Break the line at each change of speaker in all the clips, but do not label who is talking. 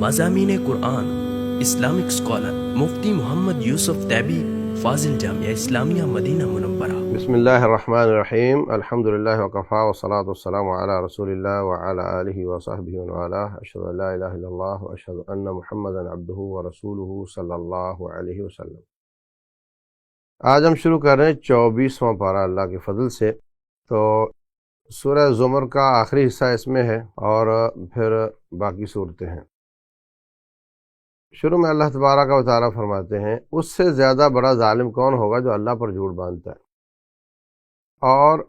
مضامین قرآن Islamic scholar مفتی محمد یوسف تیبی فاضل جامعہ اسلامیہ مدینہ منورہ۔
بسم اللہ الرحمن الرحیم، الحمدللہ وکفا والصلاة والسلام علی رسول اللہ وعلی آلہ وصحبہ ومن والاه، اشہد ان لا الہ الا اللہ واشہد ان محمدا عبدہ ورسولہ صلی اللہ علیہ وسلم۔ آج ہم شروع کر رہے ہیں 24واں پارہ اللہ کے فضل سے۔ تو سورہ زمر کا آخری حصہ اس میں ہے اور پھر باقی صورتیں ہیں۔ شروع میں اللہ تبارک و تعالیٰ فرماتے ہیں، اس سے زیادہ بڑا ظالم کون ہوگا جو اللہ پر جھوٹ باندھتا ہے اور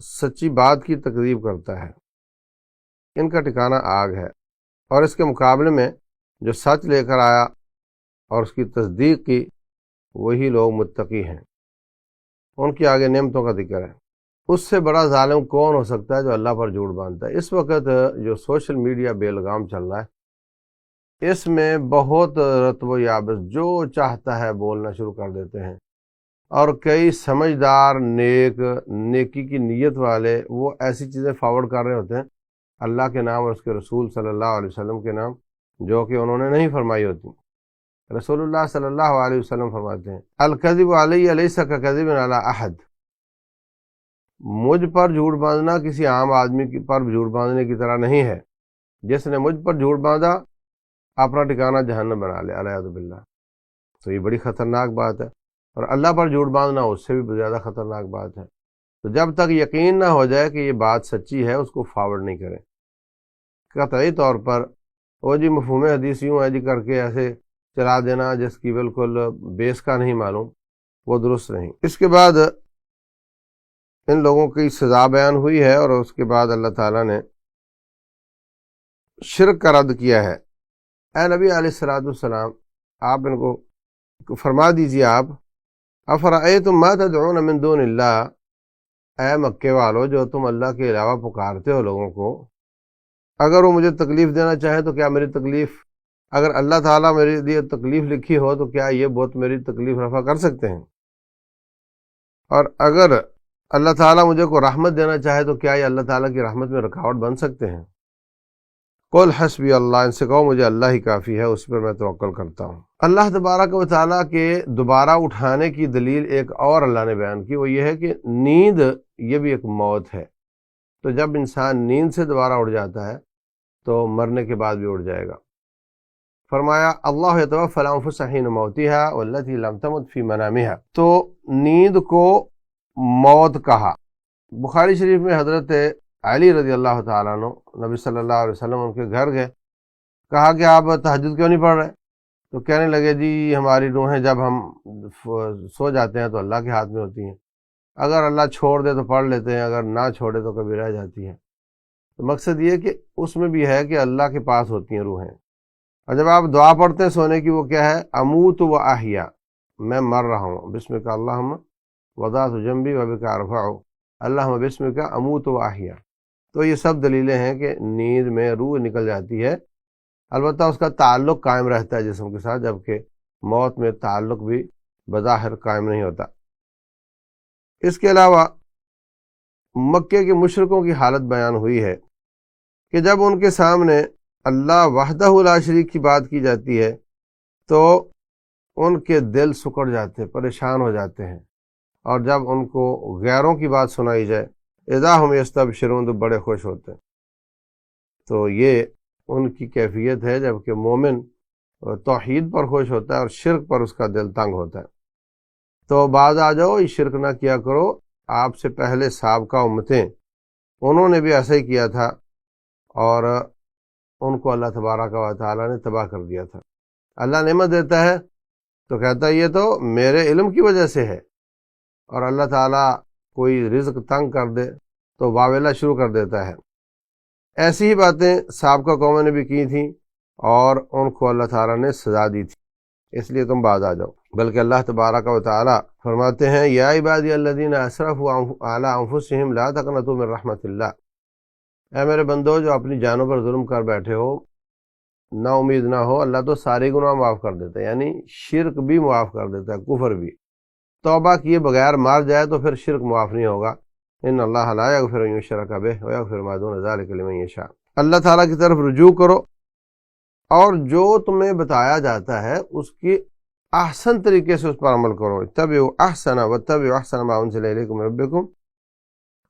سچی بات کی تکذیب کرتا ہے، ان کا ٹھکانہ آگ ہے۔ اور اس کے مقابلے میں جو سچ لے کر آیا اور اس کی تصدیق کی، وہی لوگ متقی ہیں، ان کی آگے نعمتوں کا ذکر ہے۔ اس سے بڑا ظالم کون ہو سکتا ہے جو اللہ پر جھوٹ باندھتا ہے؟ اس وقت جو سوشل میڈیا بے لگام چل رہا ہے، اس میں بہت رطب و یابس جو چاہتا ہے بولنا شروع کر دیتے ہیں، اور کئی سمجھدار نیکی کی نیت والے وہ ایسی چیزیں فارورڈ کر رہے ہوتے ہیں اللہ کے نام اور اس کے رسول صلی اللہ علیہ وسلم کے نام، جو کہ انہوں نے نہیں فرمائی ہوتی۔ رسول اللہ صلی اللہ علیہ وسلم فرماتے ہیں، الکذب علی لیس ککذب علی احد، مجھ پر جھوٹ باندھنا کسی عام آدمی پر جھوٹ باندھنے کی طرح نہیں ہے۔ جس نے مجھ پر جھوٹ باندھا اپنا ٹھکانہ جہنم بنا لے، الیاذ باللہ۔ تو یہ بڑی خطرناک بات ہے، اور اللہ پر جھوٹ باندھنا اس سے بھی زیادہ خطرناک بات ہے۔ تو جب تک یقین نہ ہو جائے کہ یہ بات سچی ہے، اس کو فارورڈ نہیں کریں قطعی طور پر۔ وہ جی مفہوم حدیث یوں ہے جی کر کے ایسے چلا دینا جس کی بالکل بیس کا نہیں معلوم، وہ درست نہیں۔ اس کے بعد ان لوگوں کی سزا بیان ہوئی ہے، اور اس کے بعد اللہ تعالیٰ نے شرک کا رد کیا ہے۔ اے نبی علیہ السلام، آپ ان کو فرما دیجیے، آپ افرأیتم ما تدعون من دون اللہ، اے مکے والو جو تم اللہ کے علاوہ پکارتے ہو لوگوں کو، اگر وہ مجھے تکلیف دینا چاہے تو کیا میری تکلیف، اگر اللہ تعالیٰ میرے لیے تکلیف لکھی ہو تو کیا یہ بت میری تکلیف رفع کر سکتے ہیں؟ اور اگر اللہ تعالیٰ مجھے کو رحمت دینا چاہے تو کیا یہ اللہ تعالیٰ کی رحمت میں رکاوٹ بن سکتے ہیں؟ قل حسبی اللہ، ان سے کہو مجھے اللہ ہی کافی ہے، اس پر میں توکل کرتا ہوں۔ اللہ تبارک و تعالیٰ کے دوبارہ اٹھانے کی دلیل ایک اور اللہ نے بیان کی، وہ یہ ہے کہ نیند یہ بھی ایک موت ہے۔ تو جب انسان نیند سے دوبارہ اٹھ جاتا ہے تو مرنے کے بعد بھی اٹھ جائے گا۔ فرمایا اللہ یتوفی الانفس حین موتها والتی لم تمت فی منامها، تو نیند کو موت کہا۔ بخاری شریف میں حضرت علی رضی اللہ تعالیٰ عنہ نبی صلی اللہ علیہ وسلم ان کے گھر گئے، کہا کہ آپ تہجد کیوں نہیں پڑھ رہے؟ تو کہنے لگے جی ہماری روحیں جب ہم سو جاتے ہیں تو اللہ کے ہاتھ میں ہوتی ہیں، اگر اللہ چھوڑ دے تو پڑھ لیتے ہیں، اگر نہ چھوڑے تو کبھی رہ جاتی ہیں۔ تو مقصد یہ کہ اس میں بھی ہے کہ اللہ کے پاس ہوتی ہیں روحیں، اور جب آپ دعا پڑھتے ہیں سونے کی، وہ کیا ہے؟ اموت و احیا، میں مر رہا ہوں، بسمک اللہم وضعت جنبی وبک ارفع، اللہم بسمک اموت و احیا۔ تو یہ سب دلیلیں ہیں کہ نیند میں روح نکل جاتی ہے، البتہ اس کا تعلق قائم رہتا ہے جسم کے ساتھ، جبکہ موت میں تعلق بھی بظاہر قائم نہیں ہوتا۔ اس کے علاوہ مکے کے مشرکوں کی حالت بیان ہوئی ہے کہ جب ان کے سامنے اللہ وحدہ لا شریک کی بات کی جاتی ہے تو ان کے دل سکڑ جاتے، پریشان ہو جاتے ہیں، اور جب ان کو غیروں کی بات سنائی جائے اذا ہم یستبشرون، تو بڑے خوش ہوتے ہیں۔ تو یہ ان کی کیفیت ہے، جبکہ مومن توحید پر خوش ہوتا ہے اور شرک پر اس کا دل تنگ ہوتا ہے۔ تو بعض آ جاؤ، یہ شرک نہ کیا کرو۔ آپ سے پہلے سابقہ امتیں انہوں نے بھی ایسا ہی کیا تھا، اور ان کو اللہ تبارک و تعالیٰ نے تباہ کر دیا تھا۔ اللہ نعمت دیتا ہے تو کہتا ہے یہ تو میرے علم کی وجہ سے ہے، اور اللہ تعالیٰ کوئی رزق تنگ کر دے تو واویلا شروع کر دیتا ہے۔ ایسی ہی باتیں سابقہ قوموں نے بھی کی تھیں، اور ان کو اللہ تعالیٰ نے سزا دی تھی، اس لیے تم باز آ جاؤ۔ بلکہ اللہ تبارک و تعالیٰ فرماتے ہیں، یا عبادی الذین اسرفوا علی انفسہم لا تقنطوا من رحمت اللہ، اے میرے بندو جو اپنی جانوں پر ظلم کر بیٹھے ہو، نا امید نہ ہو، اللہ تو سارے گناہ معاف کر دیتا ہے، یعنی شرک بھی معاف کر دیتا ہے، کفر بھی۔ توبہ کیے بغیر مار جائے تو پھر شرک معاف نہیں ہوگا۔ ان اللہ لا یغفر ان یشرک بہ ویغفر ما دون ذلک لمن یشاء، اللہ تعالیٰ کی طرف رجوع کرو اور جو تمہیں بتایا جاتا ہے اس کی احسن طریقے سے اس پر عمل کرو. اتبعوا احسن واتبعوا احسن ما انزل الیکم من ربکم،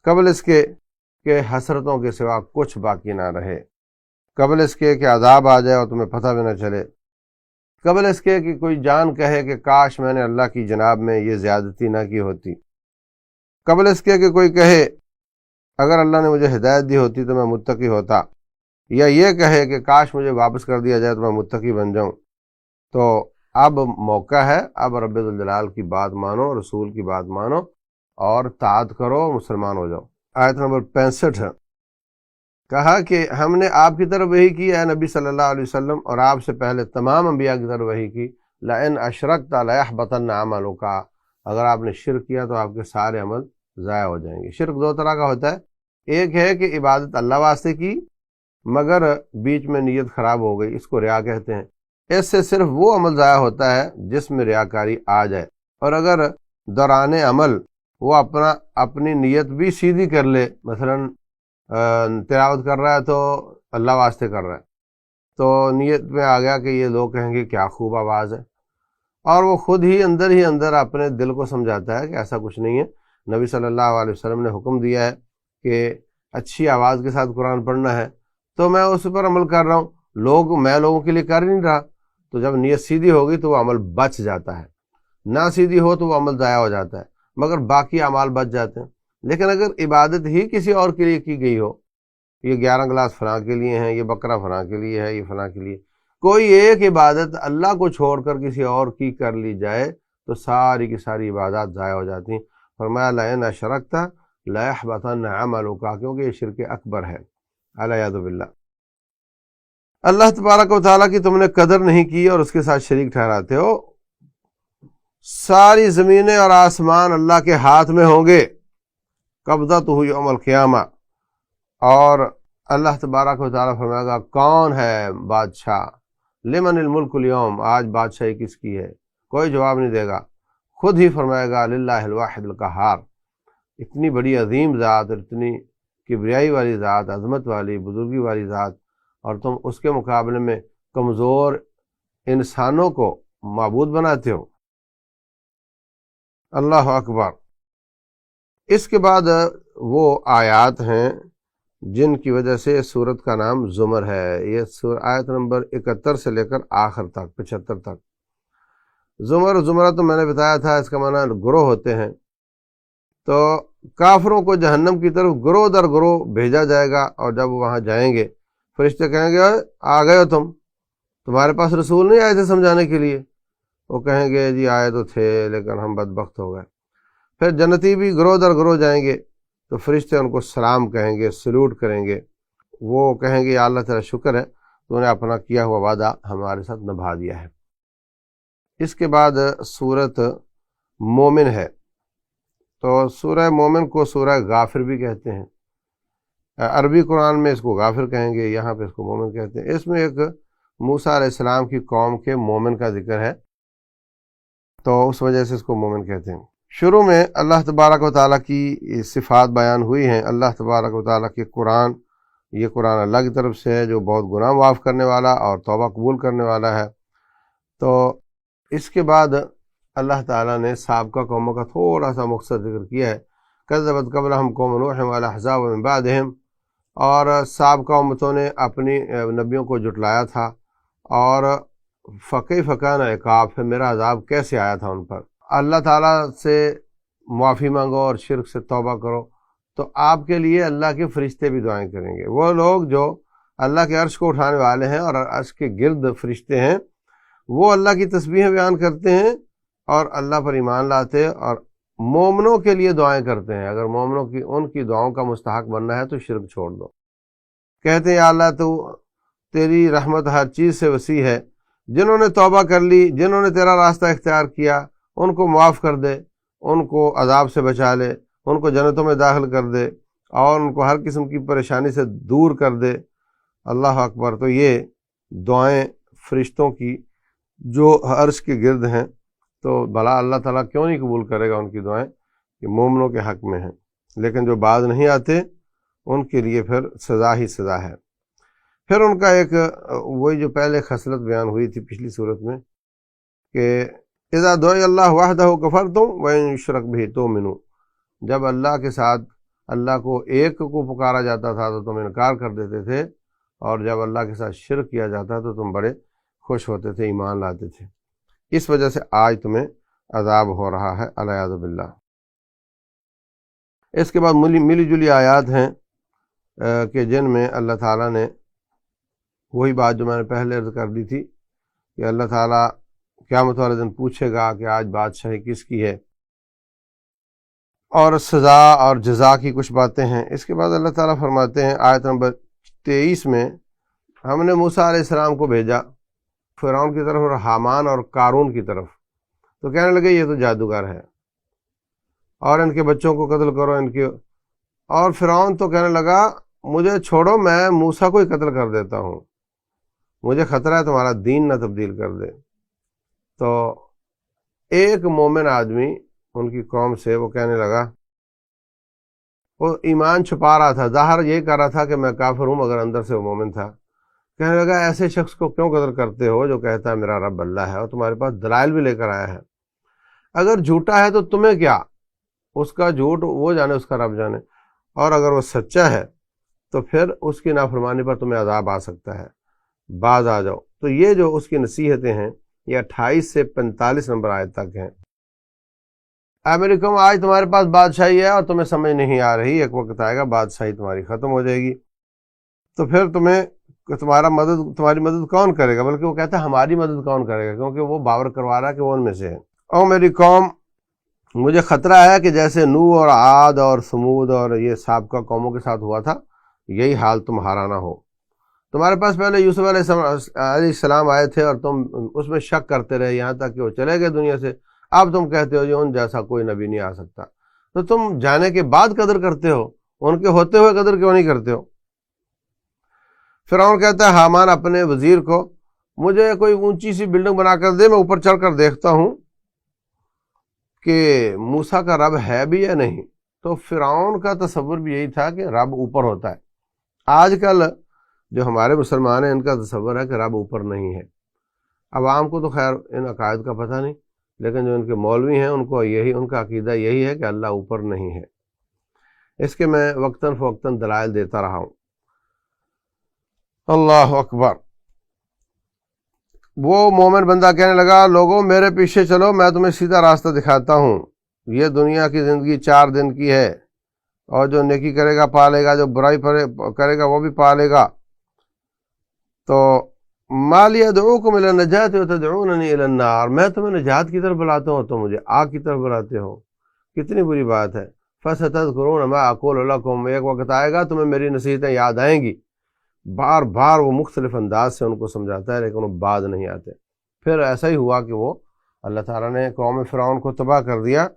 قبل اس کے کہ حسرتوں کے سوا کچھ باقی نہ رہے، قبل اس کے کہ عذاب آ جائے اور تمہیں پتہ بھی نہ چلے، قبل اس کے کہ کوئی جان کہے کہ کاش میں نے اللہ کی جناب میں یہ زیادتی نہ کی ہوتی، قبل اس کے کہ کوئی کہے اگر اللہ نے مجھے ہدایت دی ہوتی تو میں متقی ہوتا، یا یہ کہے کہ کاش مجھے واپس کر دیا جائے تو میں متقی بن جاؤں. تو اب موقع ہے، اب رب الجلال کی بات مانو، رسول کی بات مانو اور طاعت کرو، مسلمان ہو جاؤ. آیت نمبر 65 کہا کہ ہم نے آپ کی طرف وحی کی اے نبی صلی اللہ علیہ وسلم، اور آپ سے پہلے تمام انبیاء کی طرف وحی کی، لئن اشرکت لیحبطن عملک، اگر آپ نے شرک کیا تو آپ کے سارے عمل ضائع ہو جائیں گے. شرک دو طرح کا ہوتا ہے، ایک ہے کہ عبادت اللہ واسطے کی مگر بیچ میں نیت خراب ہو گئی، اس کو ریا کہتے ہیں. اس سے صرف وہ عمل ضائع ہوتا ہے جس میں ریاکاری آ جائے، اور اگر دوران عمل وہ اپنی نیت بھی سیدھی کر لے، مثلا تلاوت کر رہا ہے تو اللہ واسطے کر رہا ہے، تو نیت میں آ گیا کہ یہ لوگ کہیں گے کیا خوب آواز ہے، اور وہ خود ہی اندر اپنے دل کو سمجھاتا ہے کہ ایسا کچھ نہیں ہے. نبی صلی اللہ علیہ وسلم نے حکم دیا ہے کہ اچھی آواز کے ساتھ قرآن پڑھنا ہے، تو میں اس پر عمل کر رہا ہوں، میں لوگوں کے لیے کر نہیں رہا. تو جب نیت سیدھی ہوگی تو وہ عمل بچ جاتا ہے، نہ سیدھی ہو تو وہ عمل ضائع ہو جاتا ہے، مگر باقی اعمال بچ جاتے ہیں. لیکن اگر عبادت ہی کسی اور کے لیے کی گئی ہو، یہ 11 گلاس فلاں کے لیے ہیں، یہ بکرا فلاں کے لیے ہے، یہ فلاں کے لیے، کوئی ایک عبادت اللہ کو چھوڑ کر کسی اور کی کر لی جائے تو ساری کی ساری عبادات ضائع ہو جاتی ہیں. فرمایا لئن اشرکت لیحبطن عملک، کیونکہ یہ شرک اکبر ہے، العیاذ باللہ. اللہ تبارک و تعالیٰ کی تم نے قدر نہیں کی اور اس کے ساتھ شریک ٹھہراتے ہو. ساری زمینیں اور آسمان اللہ کے ہاتھ میں ہوں گے، قبضتہ یوم القیامہ. اور اللہ تبارک و تعالیٰ فرمائے گا کون ہے بادشاہ، لمن الملک اليوم، آج بادشاہی کس کی ہے، کوئی جواب نہیں دے گا. خود ہی فرمائے گا للہ الواحد القہار. اتنی بڑی عظیم ذات، اتنی کبریائی والی ذات، عظمت والی، بزرگی والی ذات، اور تم اس کے مقابلے میں کمزور انسانوں کو معبود بناتے ہو. اللہ اکبر. اس کے بعد وہ آیات ہیں جن کی وجہ سے سورت کا نام زمر ہے. یہ آیت نمبر 71 سے لے کر آخر تک 75 تک. زمرہ تو میں نے بتایا تھا، اس کا معنی گروہ ہوتے ہیں. تو کافروں کو جہنم کی طرف گروہ در گروہ بھیجا جائے گا، اور جب وہ وہاں جائیں گے فرشتے کہیں گے آ گئے ہو تمہارے پاس رسول نہیں آئے تھے سمجھانے کے لیے؟ وہ کہیں گے جی آئے تو تھے لیکن ہم بدبخت ہو گئے. پھر جنتی بھی گروہ در گروہ جائیں گے تو فرشتے ان کو سلام کہیں گے، سلوٹ کریں گے. وہ کہیں گے یا اللہ تیرا شکر ہے تو نے اپنا کیا ہوا وعدہ ہمارے ساتھ نبھا دیا ہے. اس کے بعد سورت مومن ہے. تو سورہ مومن کو سورہ غافر بھی کہتے ہیں، عربی قرآن میں اس کو غافر کہیں گے، یہاں پہ اس کو مومن کہتے ہیں. اس میں ایک موسیٰ علیہ السلام کی قوم کے مومن کا ذکر ہے، تو اس وجہ سے اس کو مومن کہتے ہیں. شروع میں اللہ تبارک و تعالیٰ کی صفات بیان ہوئی ہیں. اللہ تبارک و تعالیٰ کے قرآن، یہ قرآن اللہ کی طرف سے ہے جو بہت گناہ معاف کرنے والا اور توبہ قبول کرنے والا ہے. تو اس کے بعد اللہ تعالیٰ نے سابقہ قوموں کا تھوڑا سا مختصر ذکر کیا ہے. کذبت قبلہم قوم نوح والاحزاب من بعدہم، اور سابقہ امتوں نے اپنی نبیوں کو جھٹلایا تھا، اور فکیف کان عقاب، پھر میرا عذاب کیسے آیا تھا ان پر. اللہ تعالیٰ سے معافی مانگو اور شرک سے توبہ کرو تو آپ کے لیے اللہ کے فرشتے بھی دعائیں کریں گے. وہ لوگ جو اللہ کے عرش کو اٹھانے والے ہیں اور عرش کے گرد فرشتے ہیں، وہ اللہ کی تسبیحیں بیان کرتے ہیں اور اللہ پر ایمان لاتے اور مومنوں کے لیے دعائیں کرتے ہیں. اگر مومنوں کی ان کی دعاؤں کا مستحق بننا ہے تو شرک چھوڑ دو. کہتے ہیں یا اللہ تو تیری رحمت ہر چیز سے وسیع ہے، جنہوں نے توبہ کر لی، جنہوں نے تیرا راستہ اختیار کیا، ان کو معاف کر دے، ان کو عذاب سے بچا لے، ان کو جنتوں میں داخل کر دے اور ان کو ہر قسم کی پریشانی سے دور کر دے. اللہ اکبر. تو یہ دعائیں فرشتوں کی جو عرش کے گرد ہیں، تو بھلا اللہ تعالیٰ کیوں نہیں قبول کرے گا ان کی دعائیں کہ مومنوں کے حق میں ہیں. لیکن جو باز نہیں آتے ان کے لیے پھر سزا ہی سزا ہے. پھر ان کا ایک وہی جو پہلے خصلت بیان ہوئی تھی پچھلی صورت میں کہ اذا دعی اللہ وحدہ کفرتم وان یشرک بہ تؤمنوا، جب اللہ کے ساتھ اللہ کو ایک کو پکارا جاتا تھا تو تم انکار کر دیتے تھے، اور جب اللہ کے ساتھ شرک کیا جاتا تو تم بڑے خوش ہوتے تھے، ایمان لاتے تھے۔ اس وجہ سے آج تمہیں عذاب ہو رہا ہے العیاذ باللہ۔ اس کے بعد ملی جلی آیات ہیں کہ جن میں اللہ تعالیٰ نے وہی بات جو میں نے پہلے عرض کر دی تھی کہ اللہ تعالیٰ قیامت والے دن پوچھے گا کہ آج بادشاہی کس کی ہے، اور سزا اور جزا کی کچھ باتیں ہیں۔ اس کے بعد اللہ تعالیٰ فرماتے ہیں آیت نمبر 23 میں، ہم نے موسیٰ علیہ السلام کو بھیجا فرعون کی طرف اور حامان اور قارون کی طرف، تو کہنے لگے یہ تو جادوگر ہے اور ان کے بچوں کو قتل کرو ان کے، اور فرعون تو کہنے لگا مجھے چھوڑو، میں موسیٰ کو ہی قتل کر دیتا ہوں، مجھے خطرہ ہے تمہارا دین نہ تبدیل کر دے۔ تو ایک مومن آدمی ان کی قوم سے وہ کہنے لگا، وہ ایمان چھپا رہا تھا، ظاہر یہی کر رہا تھا کہ میں کافر ہوں مگر اندر سے وہ مومن تھا، کہنے لگا ایسے شخص کو کیوں قتل کرتے ہو جو کہتا ہے میرا رب اللہ ہے اور تمہارے پاس دلائل بھی لے کر آیا ہے؟ اگر جھوٹا ہے تو تمہیں کیا، اس کا جھوٹ وہ جانے، اس کا رب جانے، اور اگر وہ سچا ہے تو پھر اس کی نافرمانی پر تمہیں عذاب آ سکتا ہے، باز آ جاؤ۔ تو یہ جو اس کی نصیحتیں ہیں یہ 28 سے 45 نمبر آیت تک ہیں۔ اے میری قوم، آج تمہارے پاس بادشاہی ہے اور تمہیں سمجھ نہیں آ رہی، ایک وقت آئے گا بادشاہی تمہاری ختم ہو جائے گی، تو پھر تمہاری مدد کون کرے گا؟ بلکہ وہ کہتا ہے ہماری مدد کون کرے گا، کیونکہ وہ باور کروا رہا ہے کہ وہ ان میں سے ہے۔ او میری قوم، مجھے خطرہ ہے کہ جیسے نوح اور عاد اور ثمود اور یہ سابقہ قوموں کے ساتھ ہوا تھا، یہی حال تمہارا نہ ہو۔ تمہارے پاس پہلے یوسف علیہ السلام آئے تھے اور تم اس میں شک کرتے رہے یہاں تک کہ وہ چلے گئے دنیا سے، اب تم کہتے ہو جو ان جیسا کوئی نبی نہیں آ سکتا، تو تم جانے کے بعد قدر کرتے ہو، ان کے ہوتے ہوئے قدر کیوں نہیں کرتے ہو؟ فرعون کہتا ہے حامان اپنے وزیر کو، مجھے کوئی اونچی سی بلڈنگ بنا کر دے، میں اوپر چڑھ کر دیکھتا ہوں کہ موسیٰ کا رب ہے بھی یا نہیں۔ تو فرعون کا تصور بھی یہی تھا کہ رب اوپر ہوتا ہے۔ آج کل جو ہمارے مسلمان ہیں ان کا تصور ہے کہ رب اوپر نہیں ہے۔ عوام کو تو خیر ان عقائد کا پتہ نہیں، لیکن جو ان کے مولوی ہیں ان کو ان کا عقیدہ یہی ہے کہ اللہ اوپر نہیں ہے۔ اس کے میں وقتاً فوقتاً دلائل دیتا رہا ہوں۔ اللہ اکبر۔ وہ مومن بندہ کہنے لگا لوگوں میرے پیچھے چلو، میں تمہیں سیدھا راستہ دکھاتا ہوں، یہ دنیا کی زندگی 4 دن کی ہے، اور جو نیکی کرے گا پالے گا، جو برائی کرے گا وہ بھی پالے گا۔ تو ما لی ادعوکم الی النجاۃ وتدعوننی الی النار، میں تمہیں نجات کی طرف بلاتا ہوں تو مجھے آگ کی طرف بلاتے ہو، کتنی بری بات ہے۔ فستذکرون ما اقول لکم، ایک وقت آئے گا تمہیں میری نصیحتیں یاد آئیں گی۔ بار بار وہ مختلف انداز سے ان کو سمجھاتا ہے لیکن وہ باز نہیں آتے۔ پھر ایسا ہی ہوا کہ وہ اللہ تعالیٰ نے قوم فرعون کو تباہ کر دیا۔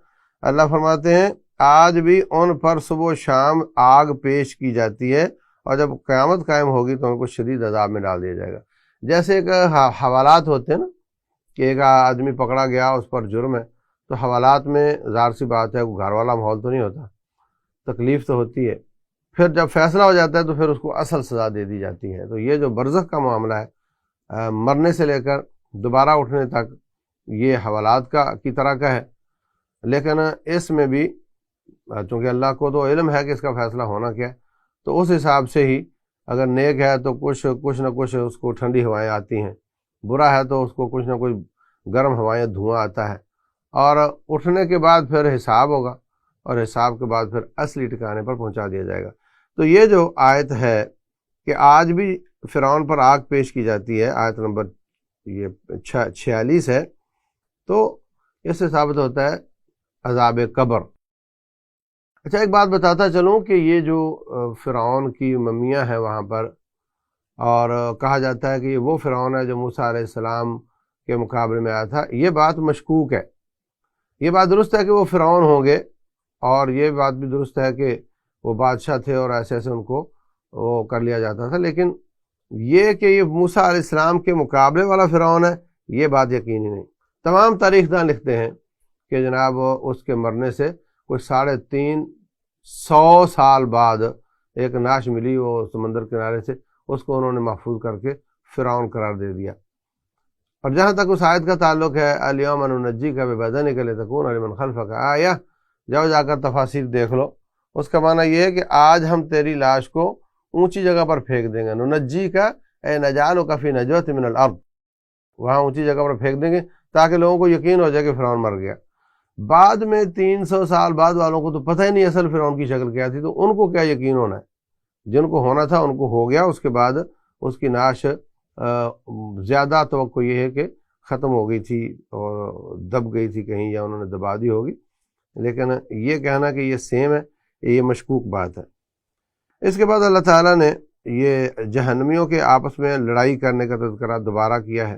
اللہ فرماتے ہیں آج بھی ان پر صبح و شام آگ پیش کی جاتی ہے، اور جب قیامت قائم ہوگی تو ان کو شدید عذاب میں ڈال دیا جائے گا۔ جیسے ایک حوالات ہوتے ہیں نا کہ ایک آدمی پکڑا گیا اس پر جرم ہے، تو حوالات میں ظاہر سی بات ہے گھر والا ماحول تو نہیں ہوتا، تکلیف تو ہوتی ہے، پھر جب فیصلہ ہو جاتا ہے تو پھر اس کو اصل سزا دے دی جاتی ہے۔ تو یہ جو برزخ کا معاملہ ہے، مرنے سے لے کر دوبارہ اٹھنے تک، یہ حوالات کی طرح کا ہے، لیکن اس میں بھی چونکہ اللہ کو تو علم ہے کہ اس کا فیصلہ ہونا کیا ہے، تو اس حساب سے ہی اگر نیک ہے تو کچھ نہ کچھ اس کو ٹھنڈی ہوائیں آتی ہیں، برا ہے تو اس کو کچھ نہ کچھ گرم ہوائیں، دھواں آتا ہے، اور اٹھنے کے بعد پھر حساب ہوگا، اور حساب کے بعد پھر اصلی ٹھکانے پر پہنچا دیا جائے گا۔ تو یہ جو آیت ہے کہ آج بھی فرعون پر آگ پیش کی جاتی ہے، آیت نمبر یہ 46 ہے، تو اس سے ثابت ہوتا ہے عذاب قبر۔ اچھا ایک بات بتاتا چلوں کہ یہ جو فرعون کی ممیاں ہیں وہاں پر، اور کہا جاتا ہے کہ یہ وہ فرعون ہے جو موسیٰ علیہ السلام کے مقابلے میں آیا تھا، یہ بات مشکوک ہے۔ یہ بات درست ہے کہ وہ فرعون ہوں گے، اور یہ بات بھی درست ہے کہ وہ بادشاہ تھے اور ایسے ایسے ان کو وہ کر لیا جاتا تھا، لیکن یہ کہ یہ موسیٰ علیہ السلام کے مقابلے والا فرعون ہے، یہ بات یقینی نہیں۔ تمام تاریخ دان لکھتے ہیں کہ جناب اس کے مرنے سے کوئی 350 سال بعد ایک نعش ملی وہ سمندر کنارے سے، اس کو انہوں نے محفوظ کر کے فرعون قرار دے دیا۔ اور جہاں تک اس آیت کا تعلق ہے الیوم ننجیک ببدنک لتکون لمن خلفک آیہ، جاؤ جا کر تفاسیر دیکھ لو، اس کا معنی یہ ہے کہ آج ہم تیری لاش کو اونچی جگہ پر پھینک دیں گے، ننجیک اے نجعلک فی نجوۃ من الارض، وہاں اونچی جگہ پر پھینک دیں گے تاکہ لوگوں کو یقین ہو جائے کہ فرعون مر گیا۔ بعد میں 300 سال بعد والوں کو تو پتہ ہی نہیں اصل فرعون کی شکل کیا تھی، تو ان کو کیا یقین ہونا ہے؟ جن کو ہونا تھا ان کو ہو گیا، اس کے بعد اس کی نعش زیادہ توقع یہ ہے کہ ختم ہو گئی تھی اور دب گئی تھی کہیں، یا انہوں نے دبا دی ہوگی، لیکن یہ کہنا کہ یہ سیم ہے یہ مشکوک بات ہے۔ اس کے بعد اللہ تعالیٰ نے یہ جہنمیوں کے آپس میں لڑائی کرنے کا تذکرہ دوبارہ کیا ہے۔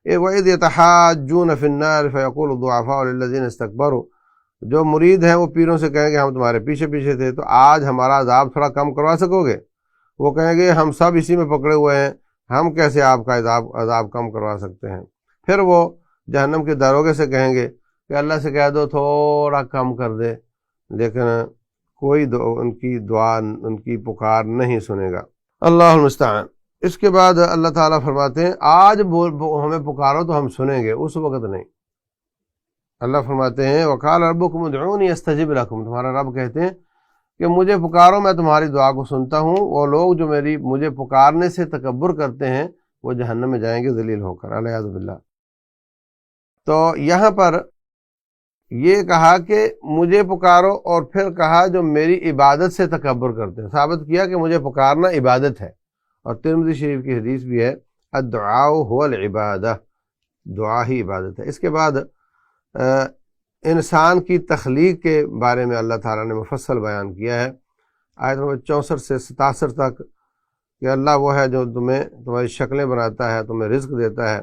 وَإِذْ يَتَحَاجُّونَ فِي النَّارِ فَيَقُولُ الضُّعَفَاءُ لِلَّذِينَ اسْتَكْبَرُوا، جو مرید ہیں وہ پیروں سے کہیں گے ہم تمہارے پیچھے پیچھے تھے، تو آج ہمارا عذاب تھوڑا کم کروا سکو گے؟ وہ کہیں گے ہم سب اسی میں پکڑے ہوئے ہیں، ہم کیسے آپ کا عذاب کم کروا سکتے ہیں؟ پھر وہ جہنم کے داروغے سے کہیں گے کہ اللہ سے کہہ دو تھوڑا کم کر دے، لیکن کوئی ان کی دعا، ان کی پکار نہیں سنے گا۔ اللہ المستعان۔ اس کے بعد اللہ تعالیٰ فرماتے ہیں آج ہمیں پکارو تو ہم سنیں گے، اس وقت نہیں۔ اللہ فرماتے ہیں وقال ربکم ادعونی استجب لکم، تمہارا رب کہتے ہیں کہ مجھے پکارو میں تمہاری دعا کو سنتا ہوں۔ وہ لوگ جو مجھے پکارنے سے تکبر کرتے ہیں وہ جہنم میں جائیں گے ذلیل ہو کر، الیاذ باللہ۔ تو یہاں پر یہ کہا کہ مجھے پکارو، اور پھر کہا جو میری عبادت سے تکبر کرتے ہیں، ثابت کیا کہ مجھے پکارنا عبادت ہے، اور ترمذی شریف کی حدیث بھی ہے الدعاء هو العبادہ، دعا ہی عبادت ہے۔ اس کے بعد انسان کی تخلیق کے بارے میں اللہ تعالیٰ نے مفصل بیان کیا ہے، آیت نمبر 64 سے 67 تک، کہ اللہ وہ ہے جو تمہاری شکلیں بناتا ہے، تمہیں رزق دیتا ہے،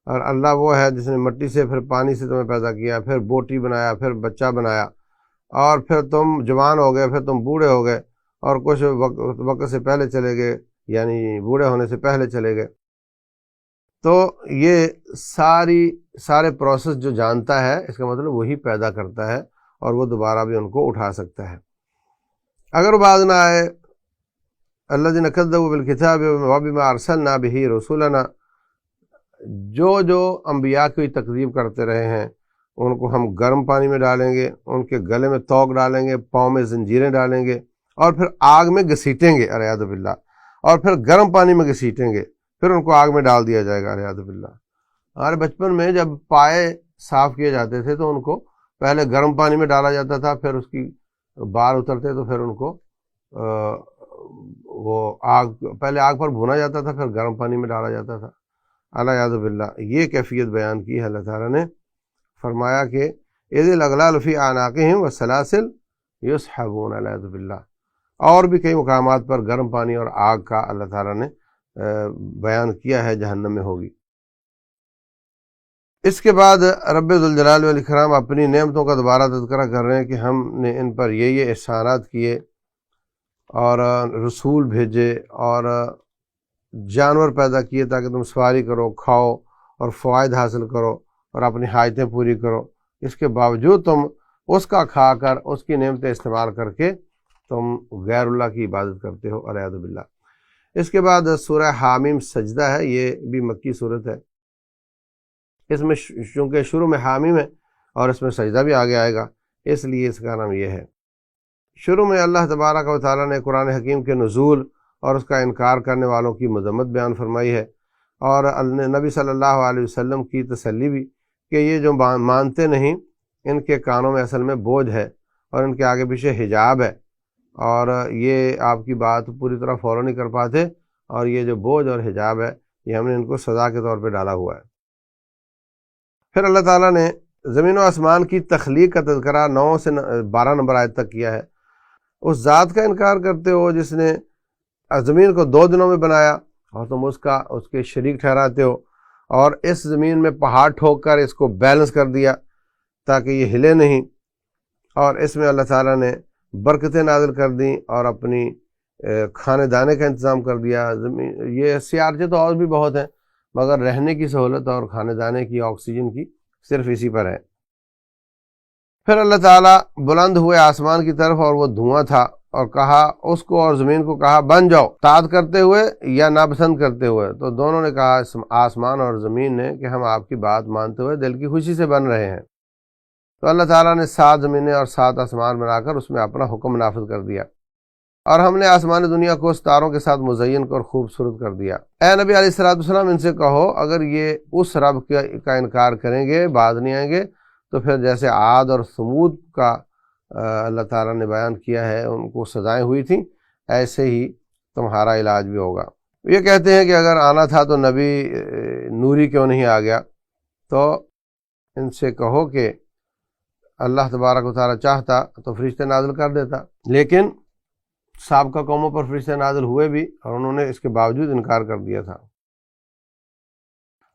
اور اللہ وہ ہے جس نے مٹی سے پھر پانی سے تمہیں پیدا کیا، پھر بوٹی بنایا، پھر بچہ بنایا، اور پھر تم جوان ہو گئے، پھر تم بوڑھے ہو گئے، اور کچھ وقت سے پہلے چلے گئے، یعنی بوڑھے ہونے سے پہلے چلے گئے۔ تو یہ سارے پروسیس جو جانتا ہے، اس کا مطلب وہی پیدا کرتا ہے، اور وہ دوبارہ بھی ان کو اٹھا سکتا ہے۔ اگر باز نہ آئے الذین کذبوا بالکتاب وبما ارسلنا بہ رسولنا، جو انبیاء کی تکذیب کرتے رہے ہیں ان کو ہم گرم پانی میں ڈالیں گے، ان کے گلے میں توق ڈالیں گے، پاؤں میں زنجیریں ڈالیں گے، اور پھر آگ میں گھسیٹیں گے، الیاذ باللہ، اور پھر گرم پانی میں گھسیٹیں گے، پھر ان کو آگ میں ڈال دیا جائے گا، الیاذ باللہ۔ ہمارے بچپن میں جب پائے صاف کیے جاتے تھے تو ان کو پہلے گرم پانی میں ڈالا جاتا تھا، پھر اس کی بال اترتے تو پھر ان کو پہلے آگ پر بھونا جاتا تھا، پھر گرم پانی میں ڈالا جاتا تھا، الیاذ باللہ۔ یہ کیفیت بیان کی ہے اللہ تعالیٰ نے، فرمایا کہ اذ الاغلال فی اعناقہم والسلاسل یسحبون، الیاذ باللہ۔ اور بھی کئی مقامات پر گرم پانی اور آگ کا اللہ تعالیٰ نے بیان کیا ہے جہنم میں ہوگی۔ اس کے بعد رب ذوالجلال والاکرام اپنی نعمتوں کا دوبارہ تذکرہ کر رہے ہیں کہ ہم نے ان پر یہ احسانات کیے، اور رسول بھیجے، اور جانور پیدا کیے تاکہ تم سواری کرو، کھاؤ، اور فوائد حاصل کرو، اور اپنی حاجتیں پوری کرو۔ اس کے باوجود تم اس کا کھا کر، اس کی نعمتیں استعمال کر کے تم غیر اللہ کی عبادت کرتے ہو، الیاذ باللہ۔ اس کے بعد سورہ حامیم سجدہ ہے، یہ بھی مکی صورت ہے۔ اس میں چونکہ شروع میں حامیم ہے اور اس میں سجدہ بھی آگے آئے گا، اس لیے اس کا نام یہ ہے۔ شروع میں اللہ تبارک و تعالیٰ نے قرآن حکیم کے نزول اور اس کا انکار کرنے والوں کی مذمت بیان فرمائی ہے، اور نبی صلی اللہ علیہ وسلم کی تسلی بھی کہ یہ جو مانتے نہیں ان کے کانوں میں اصل میں بوجھ ہے، اور ان کے آگے پیچھے حجاب ہے، اور یہ آپ کی بات پوری طرح فالو نہیں کر پاتے، اور یہ جو بوجھ اور حجاب ہے یہ ہم نے ان کو سزا کے طور پہ ڈالا ہوا ہے۔ پھر اللہ تعالیٰ نے زمین و آسمان کی تخلیق کا تذکرہ 9 سے 12 نمبر آیت تک کیا ہے۔ اس ذات کا انکار کرتے ہو جس نے زمین کو 2 دنوں میں بنایا، اور تم اس کے شریک ٹھہراتے ہو، اور اس زمین میں پہاڑ ٹھوک کر اس کو بیلنس کر دیا تاکہ یہ ہلے نہیں، اور اس میں اللہ تعالیٰ نے برکتیں نازل کر دیں اور اپنی کھانے دانے کا انتظام کر دیا۔ زمین یہ سیارچیں تو اور بھی بہت ہیں، مگر رہنے کی سہولت اور کھانے دانے کی، آکسیجن کی، صرف اسی پر ہے۔ پھر اللہ تعالیٰ بلند ہوئے آسمان کی طرف، اور وہ دھواں تھا، اور کہا اس کو اور زمین کو کہا بن جاؤ، اطاعت کرتے ہوئے یا ناپسند کرتے ہوئے، تو دونوں نے کہا آسمان اور زمین نے کہ ہم آپ کی بات مانتے ہوئے دل کی خوشی سے بن رہے ہیں۔ تو اللہ تعالیٰ نے 7 زمینیں اور 7 آسمان بنا کر اس میں اپنا حکم نافذ کر دیا، اور ہم نے آسمان دنیا کو ستاروں کے ساتھ مزین اور خوبصورت کر دیا۔ اے نبی علیہ السلام ان سے کہو اگر یہ اس رب کا انکار کریں گے، باز نہیں آئیں گے، تو پھر جیسے عاد اور ثمود کا اللہ تعالیٰ نے بیان کیا ہے ان کو سزائیں ہوئی تھیں، ایسے ہی تمہارا علاج بھی ہوگا۔ یہ کہتے ہیں کہ اگر آنا تھا تو نبی نوری کیوں نہیں آ گیا؟ تو ان سے کہو کہ اللہ تبارک و تعالیٰ چاہتا تو فرشتے نازل کر دیتا، لیکن سابقہ قوموں پر فرشتے نازل ہوئے بھی اور انہوں نے اس کے باوجود انکار کر دیا تھا۔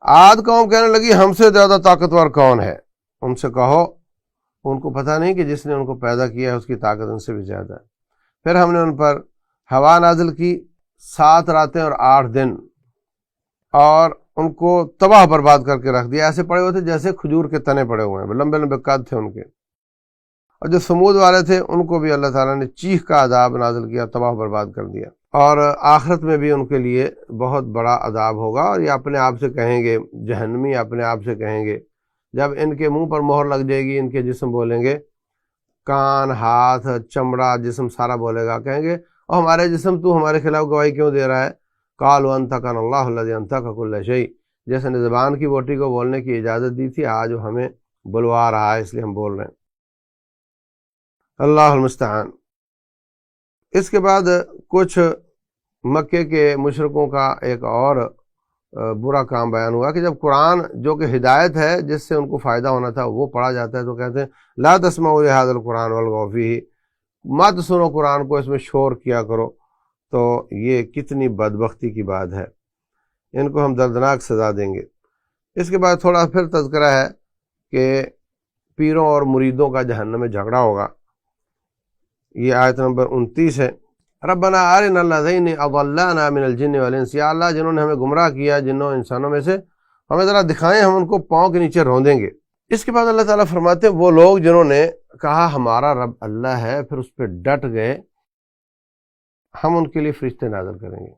عاد قوم کہنے لگی ہم سے زیادہ طاقتور کون ہے؟ ان سے کہو ان کو پتہ نہیں کہ جس نے ان کو پیدا کیا ہے اس کی طاقت ان سے بھی زیادہ ہے۔ پھر ہم نے ان پر ہوا نازل کی 7 راتیں اور 8 دن، اور ان کو تباہ برباد کر کے رکھ دیا، ایسے پڑے ہوئے تھے جیسے کھجور کے تنے پڑے ہوئے ہیں، لمبے لمبے قد تھے ان کے۔ اور جو سمود والے تھے ان کو بھی اللہ تعالیٰ نے چیخ کا عذاب نازل کیا، تباہ برباد کر دیا، اور آخرت میں بھی ان کے لیے بہت بڑا عذاب ہوگا۔ اور یہ اپنے آپ سے کہیں گے، جہنمی اپنے آپ سے کہیں گے جب ان کے منہ پر مہر لگ جائے گی، ان کے جسم بولیں گے، کان، ہاتھ، چمڑا، جسم سارا بولے گا، کہیں گے اور ہمارے جسم تو ہمارے خلاف گواہی کیوں دے رہا ہے؟ قالوا انطقنا اللہ الذی انطق کل شیء، جیسے نے زبان کی بوٹی کو بولنے کی اجازت دی تھی، آج وہ ہمیں بلوا رہا ہے، اس لیے ہم بول رہے ہیں۔ اللہ المستعان۔ اس کے بعد کچھ مکے کے مشرکوں کا ایک اور برا کام بیان ہوا کہ جب قرآن جو کہ ہدایت ہے جس سے ان کو فائدہ ہونا تھا وہ پڑھا جاتا ہے تو کہتے ہیں لا تسمعوا لهذا القرآن والغوا فیہ، مت سنو قرآن کو، اس میں شور کیا کرو۔ تو یہ کتنی بدبختی کی بات ہے، ان کو ہم دردناک سزا دیں گے۔ اس کے بعد تھوڑا پھر تذکرہ ہے کہ پیروں اور مریدوں کا جہنم میں جھگڑا ہوگا۔ یہ آیت نمبر 29 ہے۔ ربنا ارنا الذین اضلانا من الجن والانس، یا اللہ جنہوں نے ہمیں گمراہ کیا جنوں انسانوں میں سے، ہمیں ذرا دکھائیں، ہم ان کو پاؤں کے نیچے روندیں گے۔ اس کے بعد اللہ تعالیٰ فرماتے ہیں وہ لوگ جنہوں نے کہا ہمارا رب اللہ ہے، پھر اس پہ ڈٹ گئے، ہم ان کے لیے فرشتے نازل کریں گے۔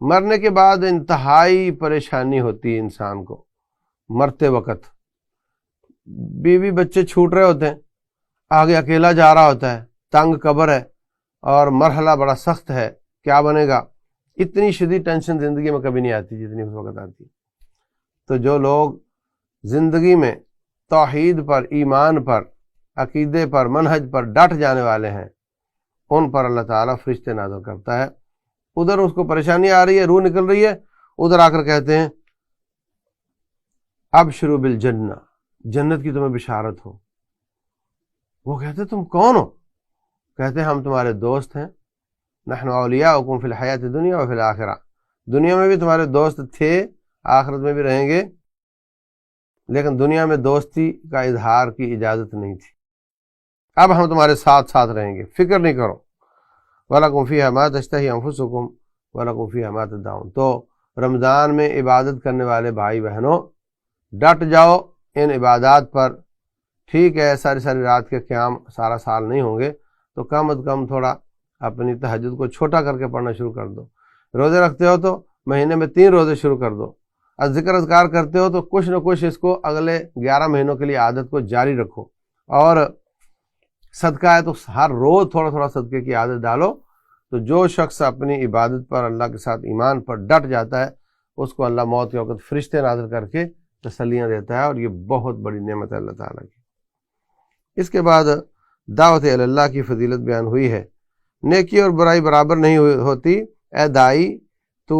مرنے کے بعد انتہائی پریشانی ہوتی ہے انسان کو، مرتے وقت بیوی بچے چھوٹ رہے ہوتے ہیں، آگے اکیلا جا رہا ہوتا ہے، تنگ قبر ہے اور مرحلہ بڑا سخت ہے، کیا بنے گا؟ اتنی شدید ٹینشن زندگی میں کبھی نہیں آتی جتنی اس وقت آتی۔ تو جو لوگ زندگی میں توحید پر، ایمان پر، عقیدے پر، منہج پر ڈٹ جانے والے ہیں، ان پر اللہ تعالیٰ فرشتے نازل کرتا ہے۔ ادھر اس کو پریشانی آ رہی ہے، روح نکل رہی ہے، ادھر آ کر کہتے ہیں ابشروا بالجنہ، جنت کی تمہیں بشارت ہو۔ وہ کہتے تم کون ہو؟ کہتے ہیں ہم تمہارے دوست ہیں، نحن اولیاؤکم فی الحیات الدنیا وفی الآخرہ، دنیا میں بھی تمہارے دوست تھے، آخرت میں بھی رہیں گے، لیکن دنیا میں دوستی کا اظہار کی اجازت نہیں تھی، اب ہم تمہارے ساتھ ساتھ رہیں گے، فکر نہیں کرو۔ وَلَكُمْ فِيهَا مَا تَشْتَهِي أَنفُسُكُمْ وَلَكُمْ فِيهَا مَا تَدَّعُونَ۔ تو رمضان میں عبادت کرنے والے بھائی بہنوں ڈٹ جاؤ ان عبادات پر۔ ٹھیک ہے ساری ساری رات کے قیام سارا سال نہیں ہوں گے تو کم از کم تھوڑا اپنی تہجد کو چھوٹا کر کے پڑھنا شروع کر دو۔ روزے رکھتے ہو تو مہینے میں 3 روزے شروع کر دو۔ ذکر اذکار کرتے ہو تو کچھ نہ کچھ اس کو اگلے 11 مہینوں کے لیے عادت کو جاری رکھو، اور صدقہ ہے تو ہر روز تھوڑا تھوڑا صدقے کی عادت ڈالو۔ تو جو شخص اپنی عبادت پر، اللہ کے ساتھ ایمان پر ڈٹ جاتا ہے، اس کو اللہ موت کے وقت فرشتے نازل کر کے تسلیاں دیتا ہے، اور یہ بہت بڑی نعمت ہے اللہ تعالیٰ کی۔ اس کے بعد دعوت اللہ کی فضیلت بیان ہوئی ہے۔ نیکی اور برائی برابر نہیں ہوتی، اے دائی تو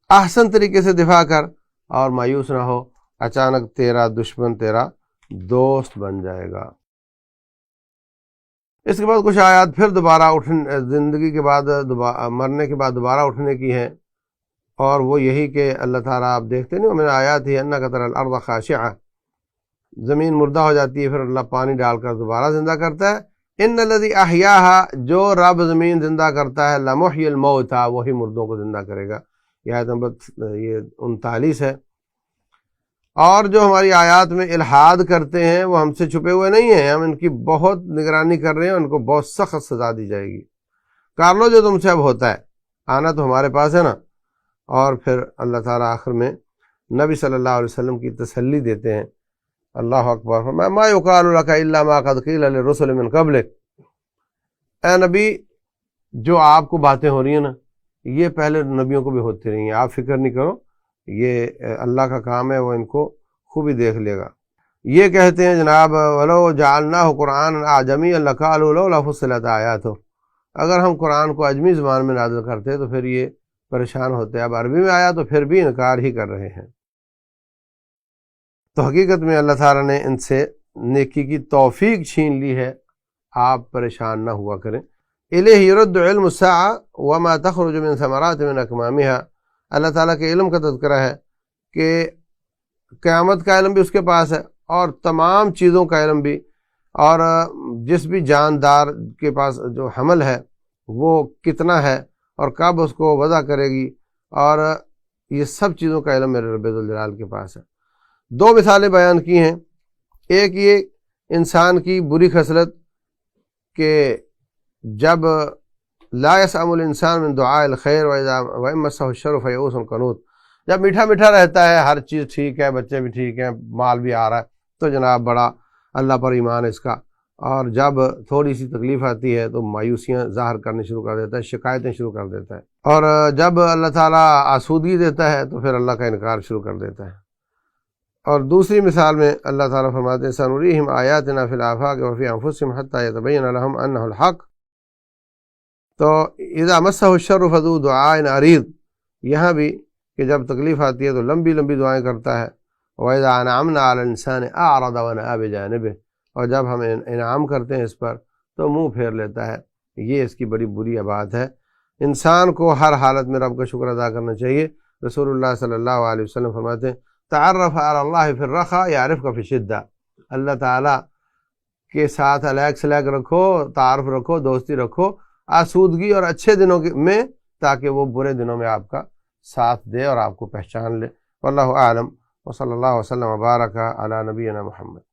احسن طریقے سے دفاع کر اور مایوس نہ ہو، اچانک تیرا دشمن تیرا دوست بن جائے گا۔ اس کے بعد کچھ آیات پھر دوبارہ زندگی کے بعد مرنے کے بعد دوبارہ اٹھنے کی ہیں، اور وہ یہی کہ اللہ تعالیٰ آپ دیکھتے نہیں، میرے آیات ہی انک تری الارض خاشعہ، زمین مردہ ہو جاتی ہے، پھر اللہ پانی ڈال کر دوبارہ زندہ کرتا ہے۔ ان الذی احیاھا، جو رب زمین زندہ کرتا ہے، لمحیی الموتى، وہی مردوں کو زندہ کرے گا۔ یہ آیت نمبر 39 ہے۔ اور جو ہماری آیات میں الحاد کرتے ہیں وہ ہم سے چھپے ہوئے نہیں ہیں، ہم ان کی بہت نگرانی کر رہے ہیں، ان کو بہت سخت سزا دی جائے گی۔ کر لو جو تم سے اب ہوتا ہے، آنا تو ہمارے پاس ہے نا۔ اور پھر اللہ تعالیٰ آخر میں نبی صلی اللہ علیہ وسلم کی تسلی دیتے ہیں۔ اللہ اکبر، فرمایا ما یقال لک الا ما قد قیل للرسل من قبلک، اے نبی جو آپ کو باتیں ہو رہی ہیں نا یہ پہلے نبیوں کو بھی ہوتی رہی ہیں، آپ فکر نہیں کرو، یہ اللہ کا کام ہے، وہ ان کو خوبی دیکھ لے گا۔ یہ کہتے ہیں جناب ولو جعلناہ قرآن اعجمی لقالوا لولا فصلت آیاتہ، اگر ہم قرآن کو عجمی زبان میں نازل کرتے تو پھر یہ پریشان ہوتے، اب عربی میں آیا تو پھر بھی انکار ہی کر رہے ہیں۔ تو حقیقت میں اللہ تعالیٰ نے ان سے نیکی کی توفیق چھین لی ہے، آپ پریشان نہ ہوا کریں۔ الیہ یرد علم الساعہ وما تخرج من ثمرات من اکمامها، اللہ تعالیٰ کے علم کا تذکرہ ہے کہ قیامت کا علم بھی اس کے پاس ہے اور تمام چیزوں کا علم بھی، اور جس بھی جاندار کے پاس جو حمل ہے وہ کتنا ہے اور کب اس کو وضع کرے گی، اور یہ سب چیزوں کا علم میرے رب ذوالجلال کے پاس ہے۔ دو مثالیں بیان کی ہیں، ایک یہ انسان کی بری خصلت کہ جب لا يسأم الانسان من دعاء الخیر وإن مسه الشر فیئوس قنوط، جب میٹھا میٹھا رہتا ہے، ہر چیز ٹھیک ہے، بچے بھی ٹھیک ہیں، مال بھی آ رہا ہے، تو جناب بڑا اللہ پر ایمان ہے اس کا، اور جب تھوڑی سی تکلیف آتی ہے تو مایوسیاں ظاہر کرنے شروع کر دیتا ہے، شکایتیں شروع کر دیتا ہے، اور جب اللہ تعالیٰ آسودگی دیتا ہے تو پھر اللہ کا انکار شروع کر دیتا ہے۔ اور دوسری مثال میں اللہ تعالیٰ فرماتے ہیں سنریہم آیاتنا فی الآفاق وفی انفسہم حتی یتبین لہم انہ الحق، تو اذا مسہ الشر فذو دعاء عریض، یہاں بھی کہ جب تکلیف آتی ہے تو لمبی لمبی دعائیں کرتا ہے، وَإِذَا أَنْعَمْنَا عَلَى الْإِنسَانِ أَعْرَضَ وَنَأَىٰ بِجَانِبِهِ، اور جب ہم انعام کرتے ہیں اس پر تو منہ پھیر لیتا ہے، یہ اس کی بڑی بری بات ہے۔ انسان کو ہر حالت میں رب کا شکر ادا کرنا چاہیے۔ رسول اللہ صلی اللہ علیہ وسلم فرماتے ہیں تعرف علی اللہ فی الرخاء یعرفک فی الشدہ، اللہ تعالیٰ کے ساتھ الیک سلیک رکھو، تعارف رکھو، دوستی رکھو آسودگی اور اچھے دنوں میں، تاکہ وہ برے دنوں میں آپ کا ساتھ دے اور آپ کو پہچان لے۔ واللہ اعلم، وصلی اللہ وسلم وبارک علی نبینا محمد۔